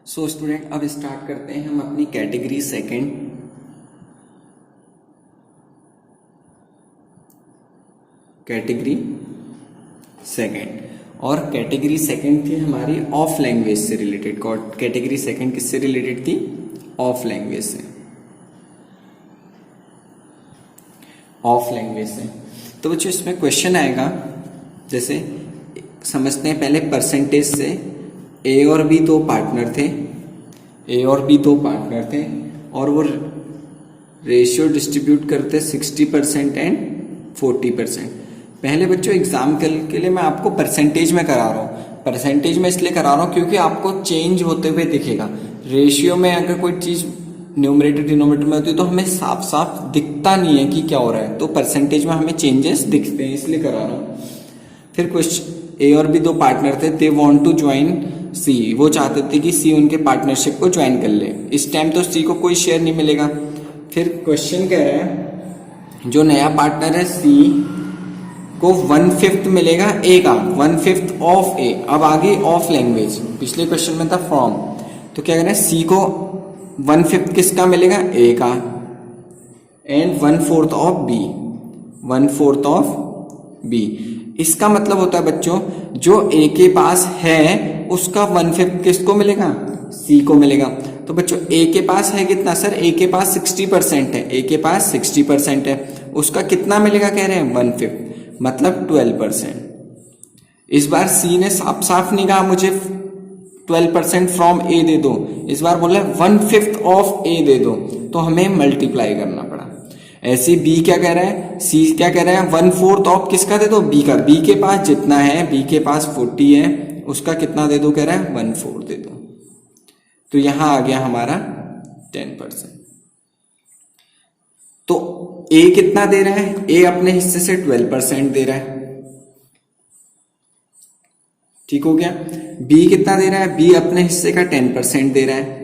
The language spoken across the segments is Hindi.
सो स्टूडेंट अब स्टार्ट करते हैं हम अपनी कैटेगरी सेकंड। कैटेगरी सेकंड और कैटेगरी सेकंड थी हमारी ऑफ लैंग्वेज से रिलेटेड। कैटेगरी सेकंड किससे रिलेटेड थी? ऑफ लैंग्वेज से। ऑफ लैंग्वेज से तो बच्चों इसमें क्वेश्चन आएगा, जैसे समझते हैं पहले परसेंटेज से। ए और बी दो पार्टनर थे, ए और बी दो पार्टनर थे और वो रेशियो डिस्ट्रीब्यूट करते 60% एंड 40%। पहले बच्चों एग्जाम के लिए मैं आपको परसेंटेज में करा रहा हूँ। परसेंटेज में इसलिए करा रहा हूँ क्योंकि आपको चेंज होते हुए दिखेगा। रेशियो में अगर कोई चीज न्यूमरेटर डिनोमिनेटर में होती है तो हमें साफ साफ दिखता नहीं है कि क्या हो रहा है, तो परसेंटेज में हमें चेंजेस दिखते हैं, इसलिए करा रहा हूँ। फिर क्वेश्चन, ए और बी दो पार्टनर थे, they want to join C. वो चाहते थे कि सी उनके पार्टनरशिप को ज्वाइन कर ले। इस टाइम तो सी को कोई शेयर नहीं मिलेगा। फिर क्वेश्चन कह रहा है जो नया पार्टनर है सी को 1/5 मिलेगा ए का, 1/5 ऑफ ए। अब आगे ऑफ लैंग्वेज, पिछले क्वेश्चन में था फ्रॉम, तो क्या कह रहे हैं सी को 1/5 किसका मिलेगा? ए का, and 1/4 of B, 1/4 of B. इसका मतलब होता है बच्चों जो ए के पास है उसका 1/5 किसको मिलेगा? सी को मिलेगा। तो बच्चों ए के पास है कितना? सर ए के पास 60% है, ए के पास 60% है, उसका कितना मिलेगा कह रहे हैं? 1/5, मतलब 12%। इस बार सी ने साफ साफ नहीं कहा मुझे 12% फ्रॉम ए दे दो, इस बार बोला 1/5 ऑफ ए दे दो, तो हमें मल्टीप्लाई करना पड़ा। ऐसे बी क्या कह रहा है, सी क्या कह रहा है 1/4 ऑफ किसका दे दो? बी का। बी के पास जितना है, बी के पास 40 है, उसका कितना दे दो कह रहा है? 1/4 दे दो। तो यहां आ गया हमारा 10%। तो ए कितना दे रहा है? ए अपने हिस्से से 12% दे रहा है, ठीक हो गया। बी कितना दे रहा है? बी अपने हिस्से का 10% दे रहा है,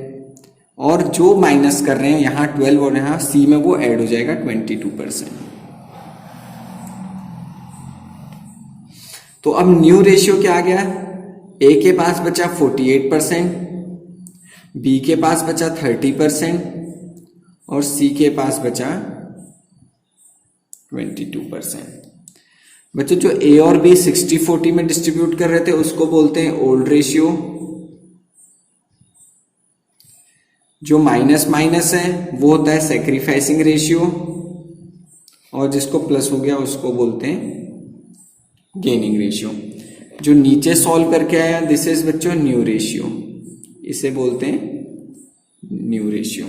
और जो माइनस कर रहे हैं यहां 12 और यहां सी में वो ऐड हो जाएगा 22%। तो अब न्यू रेशियो क्या आ गया? ए के पास बचा 48%, बी के पास बचा 30% और सी के पास बचा 22%। बच्चों जो ए और बी 60-40 में डिस्ट्रीब्यूट कर रहे थे उसको बोलते हैं ओल्ड रेशियो। जो माइनस माइनस है वो होता है सैक्रिफाइसिंग रेशियो, और जिसको प्लस हो गया उसको बोलते हैं गेनिंग रेशियो। जो नीचे सॉल्व करके आया दिस इज बच्चों न्यू रेशियो, इसे बोलते हैं न्यू रेशियो।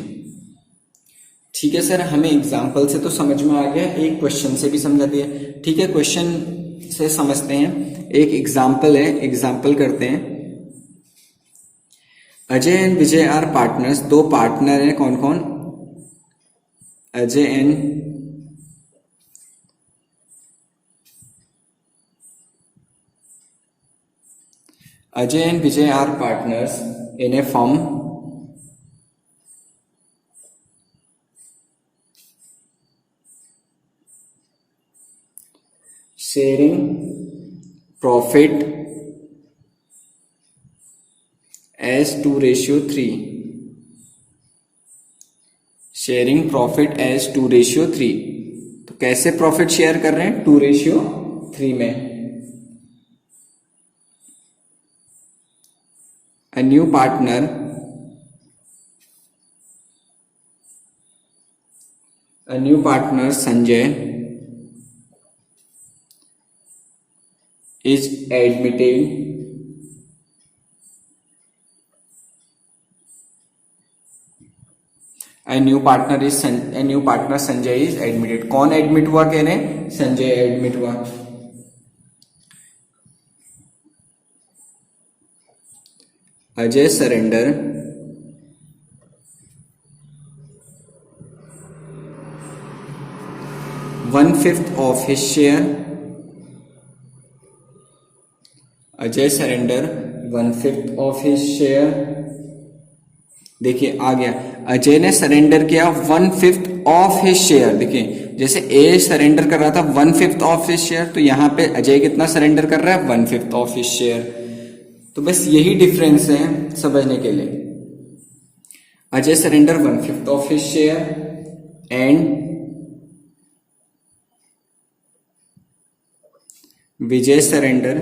ठीक है सर, हमें एग्जाम्पल से तो समझ में आ गया, एक क्वेश्चन से भी समझा दिया। ठीक है, क्वेश्चन से समझते हैं। एक एग्जाम्पल है, एग्जाम्पल करते हैं। Ajay and Vijay are partners. दो पार्टनर हैं, कौन कौन? Ajay and Vijay are partners in a firm sharing profit as 2:3। Sharing profit as 2:3। तो कैसे प्रॉफिट शेयर कर रहे हैं? 2:3 में। A new partner Sanjay is admitted A new partner Sanjay is admitted। कौन एडमिट हुआ कह रहे हैं? संजय एडमिट हुआ। Ajay surrender one-fifth of his share। Ajay surrender 1/5 of his share. देखिए आ गया, अजय ने सरेंडर किया 1/5 ऑफ हिज शेयर। देखिए जैसे ए सरेंडर कर रहा था 1/5 ऑफ हिज शेयर, तो यहां पे अजय कितना सरेंडर कर रहा है? 1/5 ऑफ हिज शेयर। तो बस यही डिफरेंस है समझने के लिए। Ajay surrender 1/5 of his share and Vijay surrender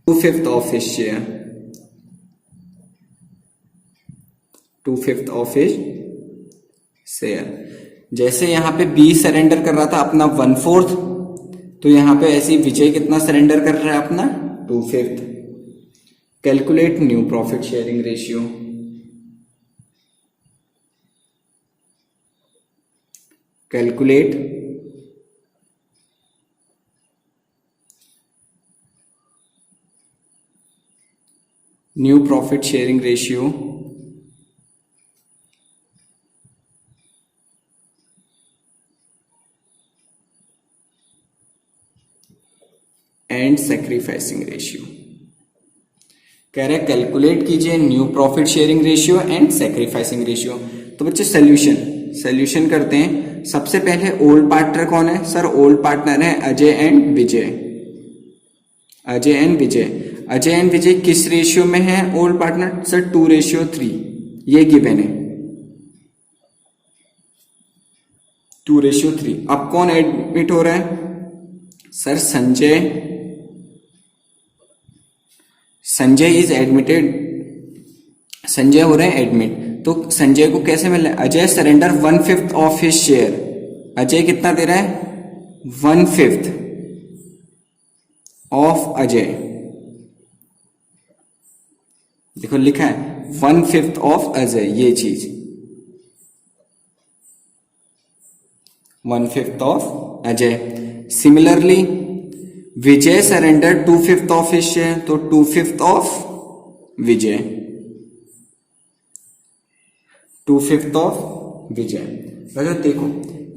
2/5 of his share. 2/5 of his share. जैसे यहां पे बी सरेंडर कर रहा था अपना 1/4, तो यहां पे ऐसे ही विजय कितना सरेंडर कर रहा है अपना 2/5. Calculate new profit sharing ratio. Calculate new profit sharing ratio and sacrificing ratio. कह रहे हैं कैलकुलेट कीजिए new profit sharing ratio and sacrificing ratio. तो बच्चे सोल्यूशन करते हैं. सबसे पहले ओल्ड पार्टनर कौन है सर? ओल्ड पार्टनर है Ajay and Vijay. Ajay and Vijay. Ajay and Vijay किस रेशियो में है ओल्ड पार्टनर? सर 2:3. ये गिवन है 2:3. अब कौन एडमिट हो रहा है sir? Sanjay is admitted. Sanjay हो रहे हैं एडमिट. तो संजय को कैसे मिल रहा है? Ajay surrender 1/5 of his share. Ajay कितना दे रहा है? 1/5 ऑफ अजय. देखो लिखा है 1/5 ऑफ अजय. ये चीज 1/5 of Ajay. Similarly Vijay surrender 2/5 of his share. तो 2/5 ऑफ विजय. 2/5 ऑफ विजय. देखो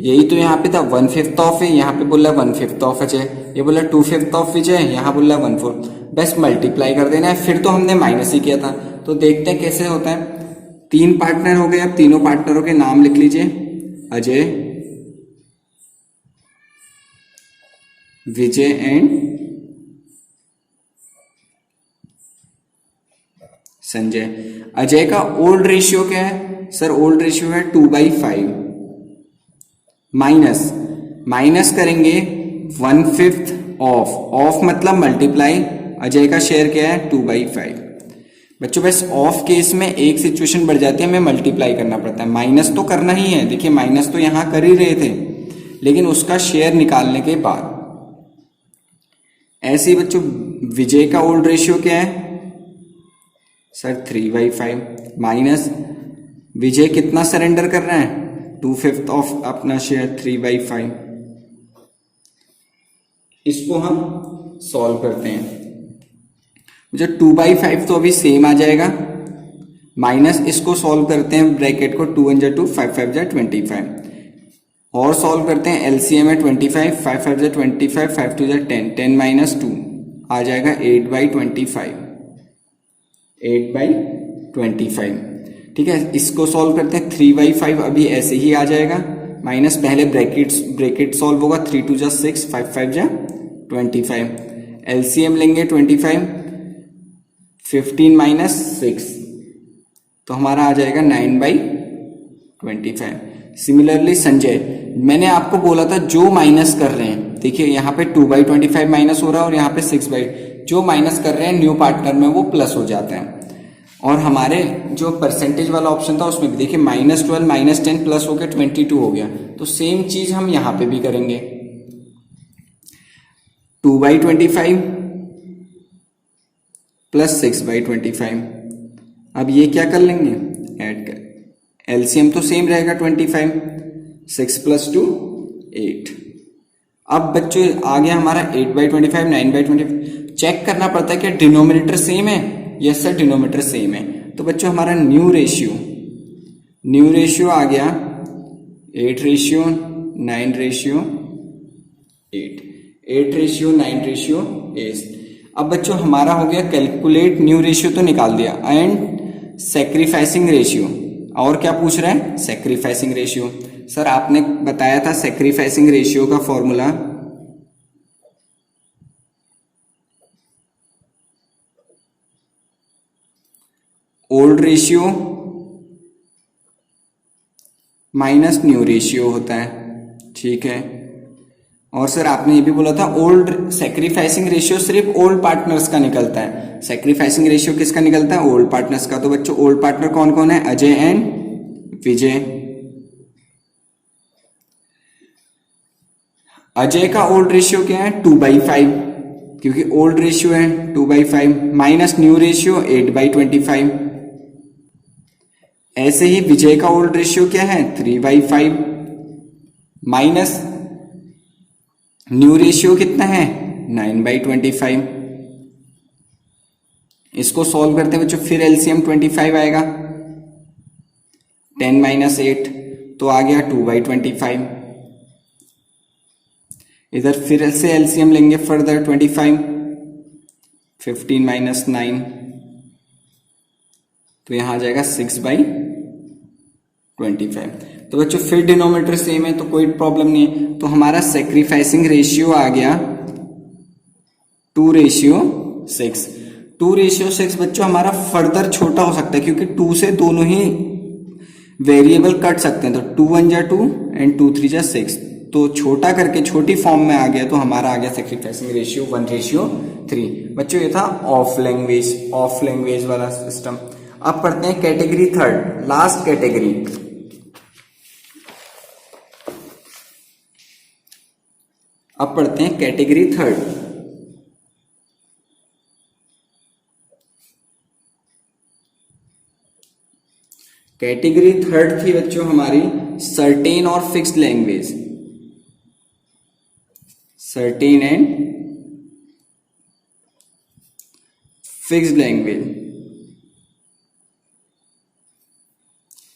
यही तो यहाँ पे था 1/5 ऑफ है, यहाँ पे बोला 1/5 ऑफ अजय, ये बोला 2/5 ऑफ विजय, यहाँ बोला 1/4. बस मल्टीप्लाई कर देना है. फिर तो हमने माइनस ही किया था. तो देखते हैं कैसे होता है. 3 पार्टनर हो गए. अब तीनों पार्टनरों के नाम लिख लीजिए. अजय, विजय एंड संजय. अजय का ओल्ड रेशियो क्या है सर? ओल्ड रेशियो है 2/5. माइनस करेंगे 1/5 ऑफ मतलब मल्टीप्लाई. अजय का शेयर क्या है? 2/5. बच्चों बस ऑफ केस में एक सिचुएशन बढ़ जाती है, हमें मल्टीप्लाई करना पड़ता है. माइनस तो करना ही है. देखिए माइनस तो यहां कर ही रहे थे, लेकिन उसका शेयर निकालने के बाद. ऐसे ही बच्चों विजय का ओल्ड रेशियो क्या है सर? 3/5. माइनस विजय कितना सरेंडर कर रहे हैं? 2/5 ऑफ अपना शेयर 3/5. इसको हम सॉल्व करते हैं. जो 2/5 तो अभी सेम आ जाएगा. माइनस इसको सॉल्व करते हैं ब्रैकेट को. 2 × 2 5 5 25. और सॉल्व करते हैं. एलसीएम है 25. 5 5 25. 5 2 10. 10 - 2 आ जाएगा 8/25. 8/25. ठीक है. इसको सॉल्व करते हैं. 3/5 अभी ऐसे ही आ जाएगा. माइनस पहले ब्रैकेट सॉल्व होगा. 3 2 6. 5 5 25. एलसीएम लेंगे 25. 15 - 6 तो हमारा आ जाएगा 9/25. सिमिलरली संजय, मैंने आपको बोला था जो माइनस कर रहे हैं, देखिए यहाँ पे 2/25 माइनस हो रहा है और यहाँ पे 6/, जो माइनस कर रहे हैं न्यू पार्टनर में वो प्लस हो जाता है. और हमारे जो परसेंटेज वाला ऑप्शन था उसमें भी देखिए -12 - 10 प्लस हो गया 22 हो गया. तो सेम चीज हम यहाँ पे भी करेंगे. 2/25 प्लस 6/25. अब ये क्या कर लेंगे? ऐड कर. एलसीएम तो सेम रहेगा 25. 6 + 2 8. अब बच्चों आ गया हमारा 8/25 9/25. चेक करना पड़ता है कि डिनोमिनेटर सेम है. यस सर डिनोमिनेटर सेम है. तो बच्चों हमारा न्यू रेशियो आ गया 8:9:8. 8:9:8. अब बच्चों हमारा हो गया कैलकुलेट न्यू रेशियो तो निकाल दिया. And sacrificing ratio. और क्या पूछ रहा है? Sacrificing ratio. सर आपने बताया था सैक्रिफाइसिंग रेशियो का formula old ratio minus new ratio होता है, ठीक है। और सर आपने ये भी बोला था ओल्ड सेक्रीफाइसिंग रेशियो सिर्फ ओल्ड पार्टनर्स का निकलता है। सेक्रीफाइसिंग रेशियो किसका निकलता है? ओल्ड पार्टनर्स का। तो बच्चों ओल्ड पार्टनर कौन कौन है? अजय एंड विजय। अजय का ओल्ड रेशियो क्या है? 2/5, क्योंकि ओल्ड रेशियो है 2/5, माइनस न्यू रेशियो 8/25। ऐसे ही विजय का ओल्ड रेशियो क्या है? 3/5, माइनस न्यू रेशियो कितना है? 9/25। इसको सॉल्व करते हैं बच्चों, फिर एलसीएम 25 आएगा, 10 - 8 तो आ गया 2/25। इधर फिर से एलसीएम लेंगे फर्दर 25, 15 - 9 तो यहां आ जाएगा 6/25। तो बच्चों फिर डिनोमिनेटर सेम है तो कोई प्रॉब्लम नहीं है। तो हमारा सेक्रीफाइसिंग रेशियो आ गया 2:6। 2:6 बच्चों हमारा फर्दर छोटा हो सकता है, क्योंकि 2 से दोनों ही वेरिएबल कट सकते हैं। तो 2 × 1 = 2 एंड 2 × 3 = 6, तो छोटा करके छोटी फॉर्म में आ गया, तो हमारा आ गया सेक्रीफाइसिंग रेशियो 1:3। बच्चों ये था ऑफ लैंग्वेज वाला सिस्टम। अब पढ़ते हैं कैटेगरी थर्ड, लास्ट कैटेगरी। अब पढ़ते हैं कैटेगरी थर्ड। कैटेगरी थर्ड थी बच्चों हमारी सर्टेन और fixed language. Certain and fixed language.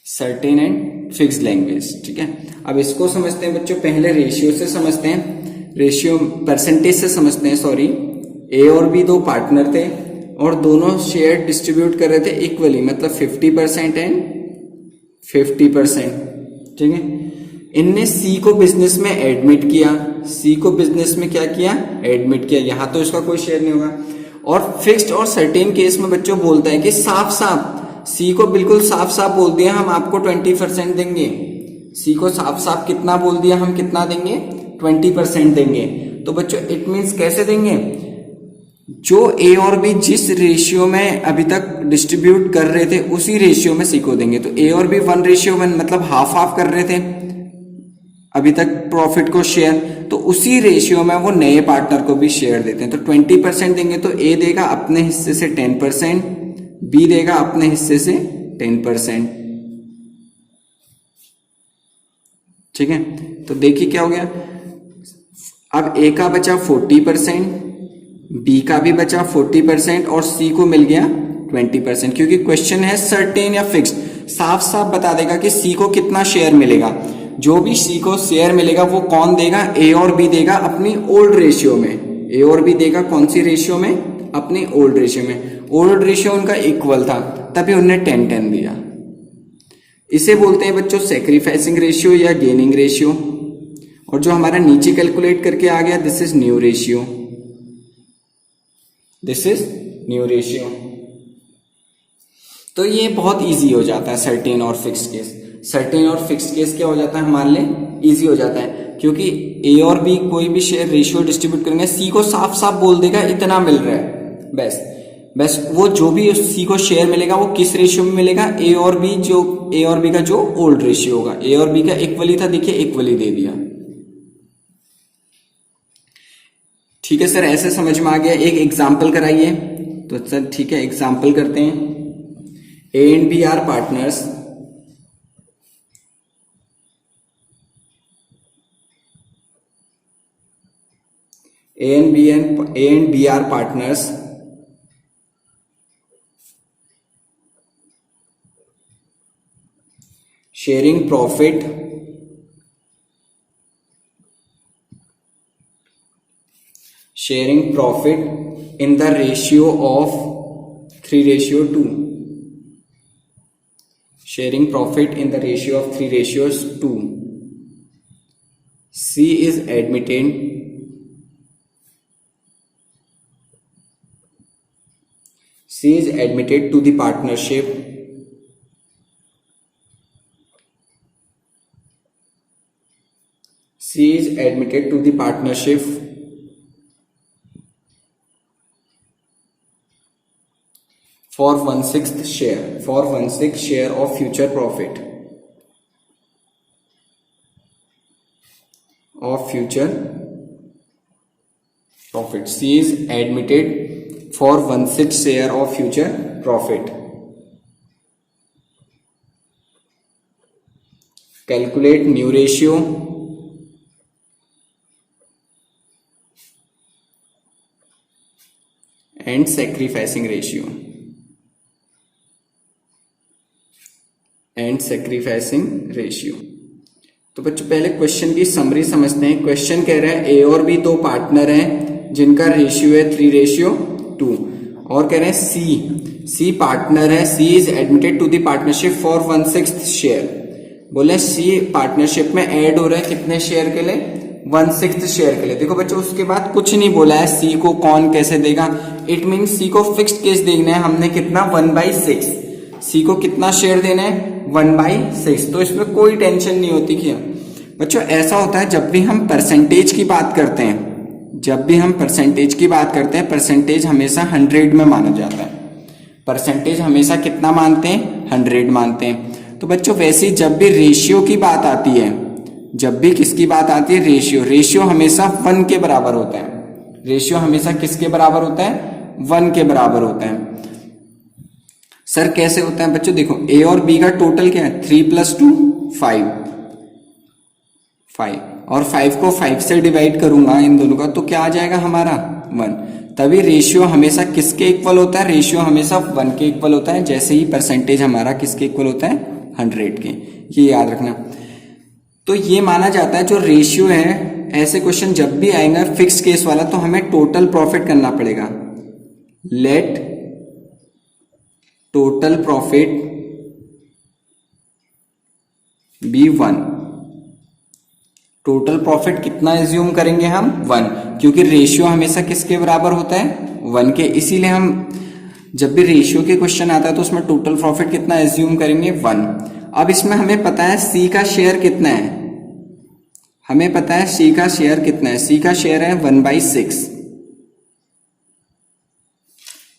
Certain and fixed language, ठीक है। अब इसको समझते हैं बच्चों, पहले रेशियो से समझते हैं, रेशियो परसेंटेज से समझते हैं, सॉरी। ए और बी दो पार्टनर थे और दोनों शेयर डिस्ट्रीब्यूट कर रहे थे इक्वली, मतलब 50% एंड 50%, ठीक है। इनने सी को बिजनेस में एडमिट किया, सी को बिजनेस में क्या किया? एडमिट किया। यहां तो इसका कोई शेयर नहीं होगा। और फिक्स्ड और सर्टेन केस में बच्चों बोलता है कि साफ साफ सी को बिल्कुल साफ साफ बोल दिया हम आपको 20% देंगे। सी को साफ साफ कितना बोल दिया? हम कितना देंगे? 20% देंगे। तो बच्चों इट मीन्स कैसे देंगे? जो ए और बी जिस रेशियो में अभी तक डिस्ट्रीब्यूट कर रहे थे उसी रेशियो में सी को देंगे। तो ए और बी 1:1 मतलब हाफ हाफ कर रहे थे अभी तक प्रॉफिट को शेयर, तो उसी रेशियो में वो नए पार्टनर को भी शेयर देते हैं। तो 20% देंगे तो ए देगा अपने हिस्से से 10%, बी देगा अपने हिस्से से 10%, ठीक है। तो देखिए क्या हो गया, अब ए का बचा 40%, बी का भी बचा 40% और सी को मिल गया 20%, क्योंकि क्वेश्चन है सर्टेन या फिक्स्ड, साफ साफ बता देगा कि सी को कितना शेयर मिलेगा। जो भी सी को शेयर मिलेगा वो कौन देगा? ए और बी देगा अपनी ओल्ड रेशियो में। ए और बी देगा कौन सी रेशियो में? अपनी ओल्ड रेशियो में। ओल्ड रेशियो उनका इक्वल था तभी उन्होंने 10-10 दिया। इसे बोलते हैं बच्चों सेक्रीफाइसिंग रेशियो या गेनिंग रेशियो। और जो हमारा नीचे कैलकुलेट करके आ गया, this is new ratio, this is new ratio. तो ये बहुत इजी हो जाता है सर्टेन और फिक्स्ड केस। सर्टेन और फिक्स्ड केस क्या हो जाता है हमारे लिए? इजी हो जाता है, क्योंकि ए और बी कोई भी शेयर रेशियो डिस्ट्रीब्यूट करेंगे, सी को साफ साफ बोल देगा इतना मिल रहा है, बस बस वो जो भी सी को शेयर मिलेगा वो किस रेशियो में मिलेगा? ए और बी, जो ए और बी का जो ओल्ड रेशियो होगा। ए और बी का इक्वली था, देखिए इक्वली दे दिया, ठीक है सर। ऐसे समझ में आ गया। एक एग्जाम्पल कराइए। तो सर ठीक है, एग्जाम्पल करते हैं। A and B are partners, A and B are partners. Sharing profit in the ratio of 3:2. Sharing profit in the ratio of 3:2. C is C is admitted to the partnership C is admitted to the partnership for 1/6 share of future profit C is admitted for 1/6 share of future profit. Calculate new ratio and sacrificing ratio. तो बच्चों पहले क्वेश्चन की समरी समझते हैं। क्वेश्चन कह रहा है ए और बी दो पार्टनर हैं जिनका रेशियो है 3:2 और कह रहे हैं सी पार्टनर है, C is admitted to the partnership for 1/6 share. बोले सी पार्टनरशिप में ऐड हो रहा है कितने शेयर के लिए? 1/6 शेयर के लिए। देखो बच्चों उसके बाद कुछ नहीं बोला है सी को कौन कैसे देगा। इट मीन सी को फिक्स्ड केस देना है हमने कितना 1/6। सी को कितना शेयर देना है 1/6। तो इसमें कोई टेंशन नहीं होती। क्या बच्चों ऐसा होता है जब भी हम परसेंटेज की बात करते हैं, परसेंटेज हमेशा 100 में माना जाता है। परसेंटेज हमेशा कितना मानते हैं? 100 मानते हैं। तो बच्चों वैसे जब भी रेशियो की बात आती है, जब भी किसकी बात आती है? रेशियो हमेशा 1 के बराबर होता है। रेशियो हमेशा किसके बराबर होता है? 1 के बराबर होता है। सर कैसे होता है बच्चों? देखो ए और बी का टोटल क्या है? 3 + 2 5 और 5 को 5 से डिवाइड करूंगा इन दोनों का तो क्या आ जाएगा हमारा 1। तभी रेशियो हमेशा किसके इक्वल होता है? रेशियो हमेशा 1 के इक्वल होता है। जैसे ही परसेंटेज हमारा किसके इक्वल होता है? 100 के। ये याद रखना। तो ये माना जाता है जो रेशियो है, ऐसे क्वेश्चन जब भी आएगा फिक्स केस वाला तो हमें टोटल प्रॉफिट करना पड़ेगा। Let total profit be 1। Total profit कितना एज्यूम करेंगे हम? 1, क्योंकि रेशियो हमेशा किसके बराबर होता है? 1 के। इसीलिए हम जब भी रेशियो के क्वेश्चन आता है तो उसमें टोटल प्रॉफिट कितना एज्यूम करेंगे? 1। अब इसमें हमें पता है सी का शेयर कितना है। हमें पता है सी का शेयर कितना है। सी का शेयर है 1/6।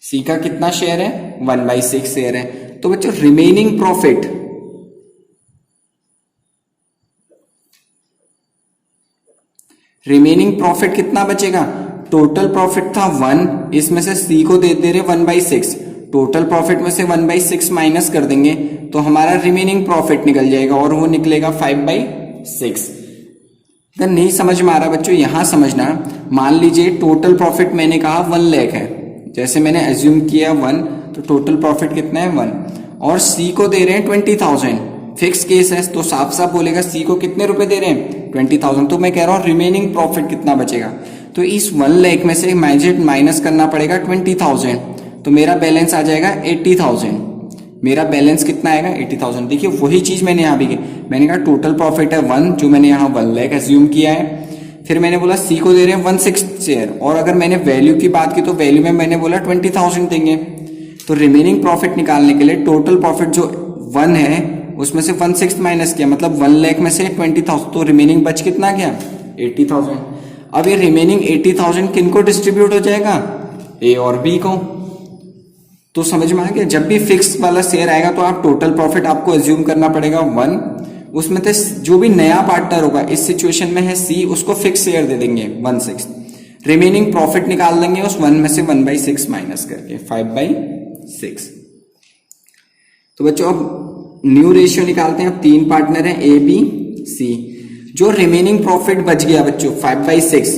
सी का कितना शेयर है? 1/6 शेयर है। तो बच्चों रिमेनिंग प्रॉफिट कितना बचेगा? टोटल प्रॉफिट था 1, इसमें से सी को दे रहे 1/6। टोटल प्रॉफिट में से 1/6 माइनस कर देंगे तो हमारा रिमेनिंग प्रॉफिट निकल जाएगा और वो निकलेगा 5/6। अगर नहीं समझ में आ रहा बच्चों यहां समझना। मान लीजिए टोटल प्रॉफिट मैंने कहा 1 लाख है, जैसे मैंने एज्यूम किया 1, तो टोटल प्रॉफिट कितना है 1 और सी को दे रहे हैं 20,000। फिक्स केस है तो साफ साफ बोलेगा सी को कितने रुपए दे रहे हैं? 20,000। तो मैं कह रहा हूं रिमेनिंग प्रॉफिट कितना बचेगा? तो इस 1 लाख में से माइनस करना पड़ेगा 20,000 तो मेरा बैलेंस आ जाएगा 80,000। मेरा बैलेंस कितना आएगा? 80,000। देखिए वही चीज मैंने यहां भी की। मैंने कहा टोटल प्रॉफिट है 1 जो मैंने यहां 1 लाख एज्यूम किया है। फिर मैंने बोला सी को दे रहे हैं 1/6 शेयर और अगर मैंने वैल्यू की बात की तो वैल्यू में मैंने बोला 20,000 देंगे। तो रिमेनिंग प्रॉफिट निकालने के लिए टोटल प्रॉफिट जो 1 है उसमें से 1/6 माइनस किया, मतलब 1 लाख में से 20,000, तो रिमेनिंग बच कितना गया? 80,000। अब ये रिमेनिंग 80,000 किनको डिस्ट्रीब्यूट हो जाएगा? ए और बी को। तो समझ में आ गया। जब भी फिक्स वाला शेयर आएगा तो आप टोटल प्रॉफिट आपको एज्यूम करना पड़ेगा 1। उसमें से जो भी नया पार्टनर होगा इस सिचुएशन में है सी, उसको फिक्स शेयर दे देंगे 1/6। रिमेनिंग प्रॉफिट निकाल देंगे उस 1 में से 1/6 माइनस करके 5/6। तो बच्चों अब न्यू रेशियो निकालते हैं। अब 3 पार्टनर हैं ए बी सी। जो रिमेनिंग प्रॉफिट बच गया बच्चों 5/6,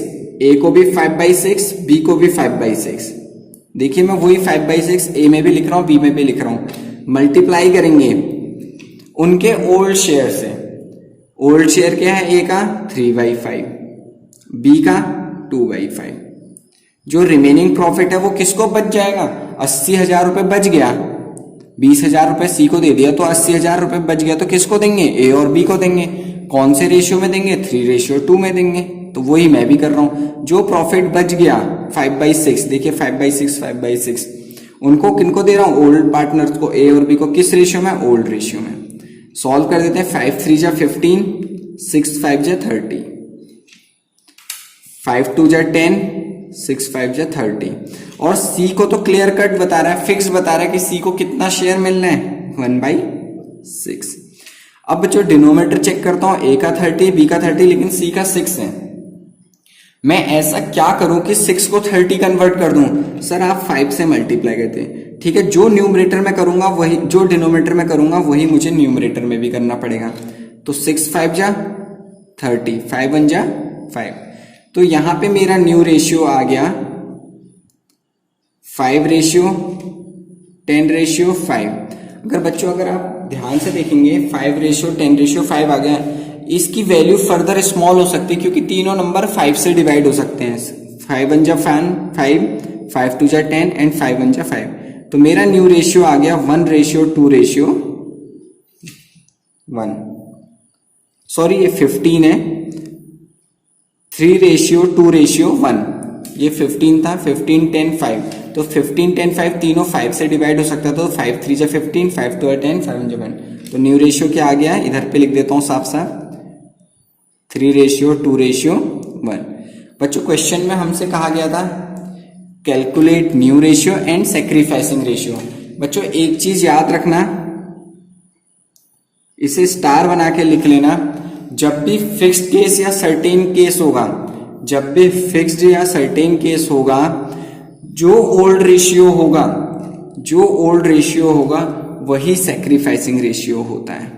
ए को भी 5/6 बी को भी 5/6। देखिए मैं वही 5/6 ए में भी लिख रहा हूं बी में भी लिख रहा हूं। मल्टीप्लाई करेंगे उनके ओल्ड शेयर से। ओल्ड शेयर क्या है? ए का 3/5, बी का 2/5। जो रिमेनिंग प्रॉफिट है वो किसको बच जाएगा? 80,000 रुपए बच गया। 20,000 रुपए सी को दे दिया तो 80,000 रुपए बच गया। तो किसको देंगे? ए और बी को देंगे। कौन से रेशियो में देंगे? 3:2 में देंगे। तो वही मैं भी कर रहा हूं। जो प्रॉफिट बच गया 5/6, देखिए 5/6 उनको किनको दे रहा हूं, ओल्ड पार्टनर्स को, ए और बी को, किस रेशियो में, ओल्ड रेशियो में। सॉल्व कर देते हैं, 5 3 जा 15, 6 5 जा 30, 5 2 जा 10, 6 5 जा 30। और सी को तो क्लियर कट बता रहा है, फिक्स बता रहा है कि सी को कितना शेयर मिलना है, 1/6। अब बच्चों डिनोमिनेटर चेक करता हूं, ए का 30, बी का 30, लेकिन सी का 6 है। मैं ऐसा क्या करूं कि 6 को 30 कन्वर्ट कर दूं? सर आप 5 से मल्टीप्लाई करते हैं, ठीक है। जो न्यूमरेटर में करूंगा वही, जो डिनोमिनेटर में करूंगा वही मुझे न्यूमरेटर में भी करना पड़ेगा। तो 6 5 जा 30, 5 1 जा 5। तो यहां पे मेरा न्यू रेशियो आ गया 5:10:5। अगर बच्चों अगर आप ध्यान से देखेंगे 5:10:5 आ गया, इसकी वैल्यू फर्दर स्मॉल हो सकती है क्योंकि तीनों नंबर 5 से डिवाइड हो सकते हैं। 5 1 जा 5, 5 2 जा 10 एंड 5 1 जा 5। तो मेरा न्यू रेशियो आ गया 1:2:1। सॉरी ये 15 है, 3:2:1। ये 15 था, 15 10 5। तो 15 10 5 तीनों 5 से डिवाइड हो सकता था। तो 5 3 जा 15, 5 2 जा 10, 5 1 जा 1। तो न्यू रेशियो क्या आ गया, इधर पे लिख देता हूं साफ साफ, 3:2:1। बच्चों क्वेश्चन में हमसे कहा गया था calculate new ratio and sacrificing ratio. बच्चों एक चीज याद रखना, इसे स्टार बना के लिख लेना, जब भी फिक्स्ड केस या सर्टेन केस होगा, जब भी फिक्स्ड या सर्टेन केस होगा, जो ओल्ड रेशियो होगा, जो ओल्ड रेशियो होगा वही सैक्रिफाइसिंग रेशियो होता है।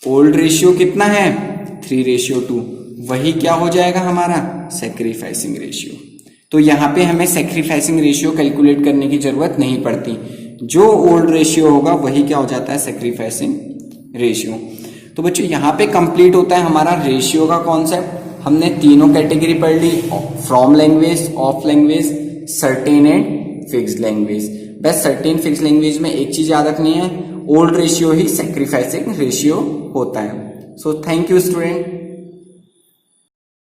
ओल्ड रेशियो कितना है, 3:2, वही क्या हो जाएगा हमारा सैक्रिफाइसिंग रेशियो। तो यहां पे हमें सैक्रिफाइसिंग रेशियो कैलकुलेट करने की जरूरत नहीं पड़ती, जो ओल्ड रेशियो होगा वही क्या हो जाता है सैक्रिफाइसिंग रेशियो। तो बच्चों यहां पे कंप्लीट होता है हमारा रेशियो का कॉन्सेप्ट। हमने तीनों कैटेगरी पढ़ ली, from language, of language, certain and fixed language. बस सर्टेन फिक्स्ड लैंग्वेज में एक चीज याद रखनी है, ओल्ड रेशियो ही सैक्रिफाइसिंग रेशियो होता है। So thank you student.